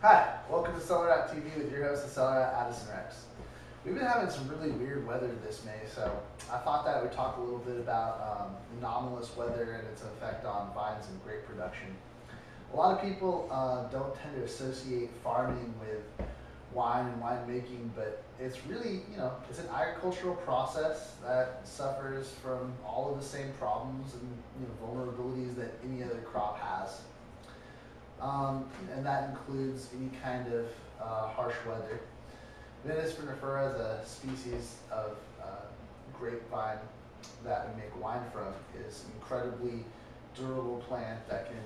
Hi, welcome to Cellar Rat TV with your host, the Cellar Rat Addison Rex. We've been having some really weird weather this May, so I thought that I would talk a little bit about anomalous weather and its effect on vines and grape production. A lot of people don't tend to associate farming with wine and winemaking, but it's really, it's an agricultural process that suffers from all of the same problems and vulnerabilities that any other crop has. And that includes any kind of harsh weather. Vitis vinifera, the species of grapevine that we make wine from, is an incredibly durable plant that can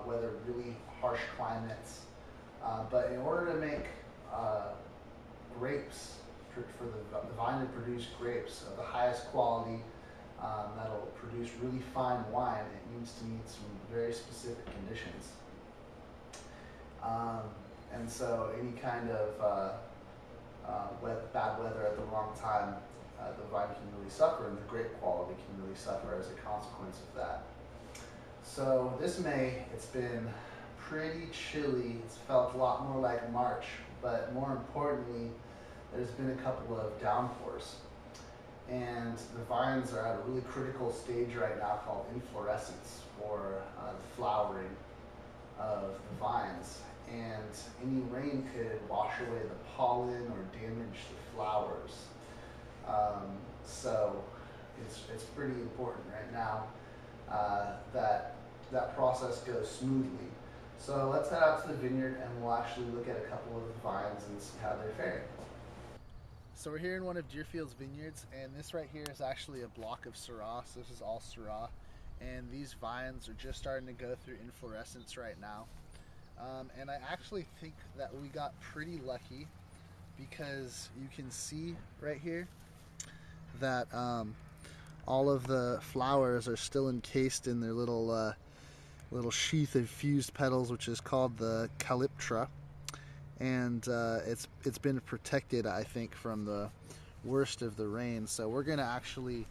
weather really harsh climates. But in order to make grapes, for the vine to produce grapes of the highest quality that'll produce really fine wine, it needs to meet some very specific conditions. And so any kind of bad weather at the wrong time, the vine can really suffer, and the grape quality can really suffer as a consequence of that. So this May, it's been pretty chilly. It's felt a lot more like March, but more importantly, there's been a couple of downpours. And the vines are at a really critical stage right now called inflorescence, or the flowering of the vines. And any rain could wash away the pollen or damage the flowers. So it's pretty important right now that process goes smoothly. So let's head out to the vineyard and we'll actually look at a couple of the vines and see how they're faring. So we're here in one of Deerfield's vineyards, and this right here is actually a block of Syrah. So this is all Syrah, and these vines are just starting to go through inflorescence right now. And I actually think that we got pretty lucky, because you can see right here that all of the flowers are still encased in their little sheath of fused petals, which is called the calyptra. And it's been protected, I think, from the worst of the rain. So we're going to actually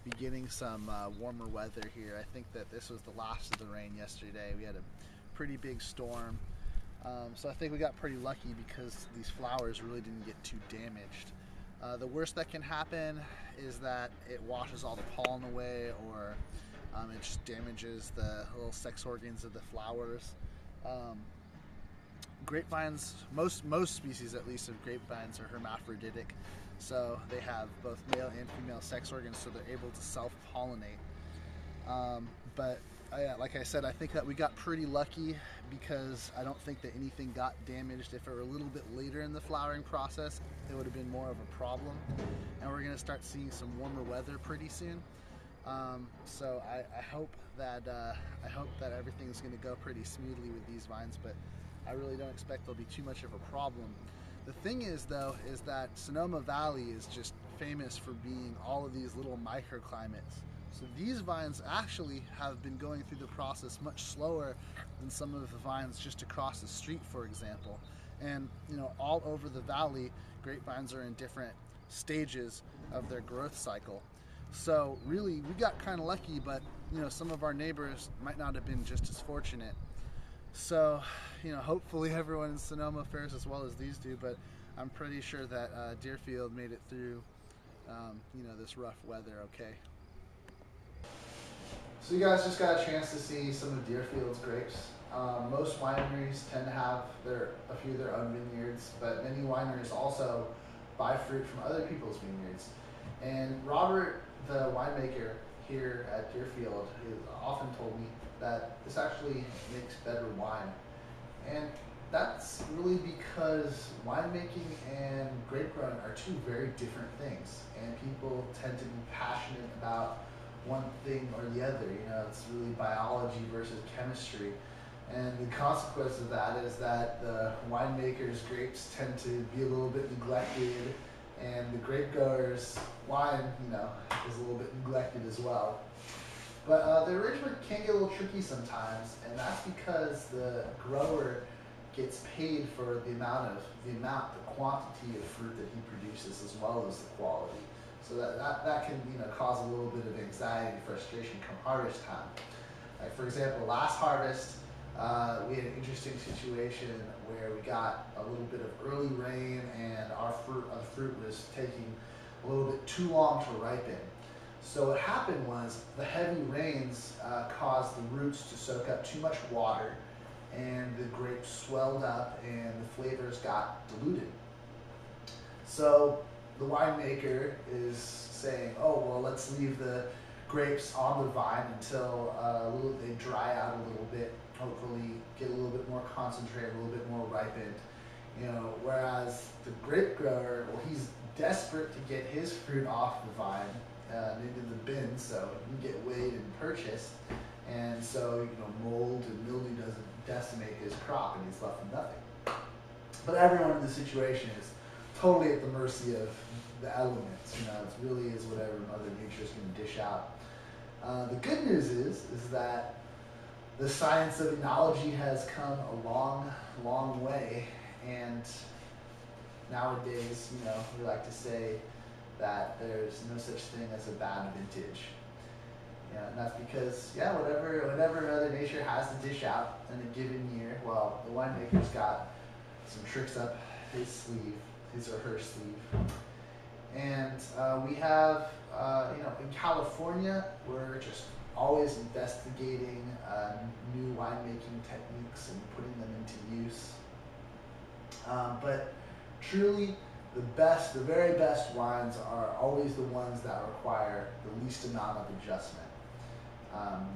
be getting some warmer weather here. I think that this was the last of the rain yesterday. We had a pretty big storm, so I think we got pretty lucky because these flowers really didn't get too damaged. The worst that can happen is that it washes all the pollen away, or it just damages the little sex organs of the flowers. Grapevines, most species at least of grapevines, are hermaphroditic, so they have both male and female sex organs, so they're able to self-pollinate. But like I said, I think that we got pretty lucky, because I don't think that anything got damaged. If it were a little bit later in the flowering process, it would have been more of a problem. And we're going to start seeing some warmer weather pretty soon. So I hope that everything's going to go pretty smoothly with these vines, but I really don't expect there'll be too much of a problem. The thing is, though, is that Sonoma Valley is just famous for being all of these little microclimates. So these vines actually have been going through the process much slower than some of the vines just across the street, for example. And all over the valley, grapevines are in different stages of their growth cycle. So really, we got kind of lucky, but some of our neighbors might not have been just as fortunate. So hopefully everyone in Sonoma fares as well as these do, but I'm pretty sure that Deerfield made it through this rough weather okay. So you guys just got a chance to see some of Deerfield's grapes. Most wineries tend to have a few of their own vineyards, but many wineries also buy fruit from other people's vineyards. And Robert, the winemaker here at Deerfield, he often told me that this actually makes better wine. And That's really because winemaking and grape growing are two very different things, and people tend to be passionate about one thing or the other. You know, it's really biology versus chemistry, and the consequence of that is that the winemakers' grapes tend to be a little bit neglected, and the grape growers' wine, you know, is a little bit neglected as well. But the arrangement can get a little tricky sometimes, and that's because the grower gets paid for the quantity of fruit that he produces as well as the quality. So that can, you know, cause a little bit of anxiety and frustration come harvest time. Like for example, last harvest, we had an interesting situation where we got a little bit of early rain and our fruit was taking a little bit too long to ripen. So what happened was the heavy rains caused the roots to soak up too much water, and the grapes swelled up and the flavors got diluted. So the winemaker is saying, oh, well, let's leave the grapes on the vine until they dry out a little bit, hopefully get a little bit more concentrated, a little bit more ripened. You know, whereas the grape grower, well, he's desperate to get his fruit off the vine and into the bin so it can get weighed and purchased. And so, you know, mold and mildew doesn't decimate his crop and he's left with nothing. But everyone in the situation is totally at the mercy of the elements. You know, it really is whatever Mother Nature is going to dish out. The good news is that the science of enology has come a long, long way, and nowadays, you know, we like to say that there's no such thing as a bad vintage. Yeah, and that's because, yeah, whatever Mother Nature has to dish out in a given year, well, the winemaker's got some tricks up his sleeve, his or her sleeve. And we have, you know, in California, we're just always investigating new winemaking techniques and putting them into use. But truly, the very best wines are always the ones that require the least amount of adjustment.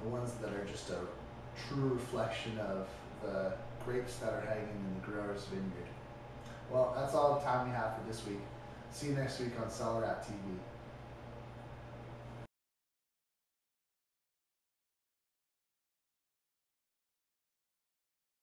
The ones that are just a true reflection of the grapes that are hanging in the grower's vineyard. Well, that's all the time we have for this week. See you next week on Cellar Rat TV.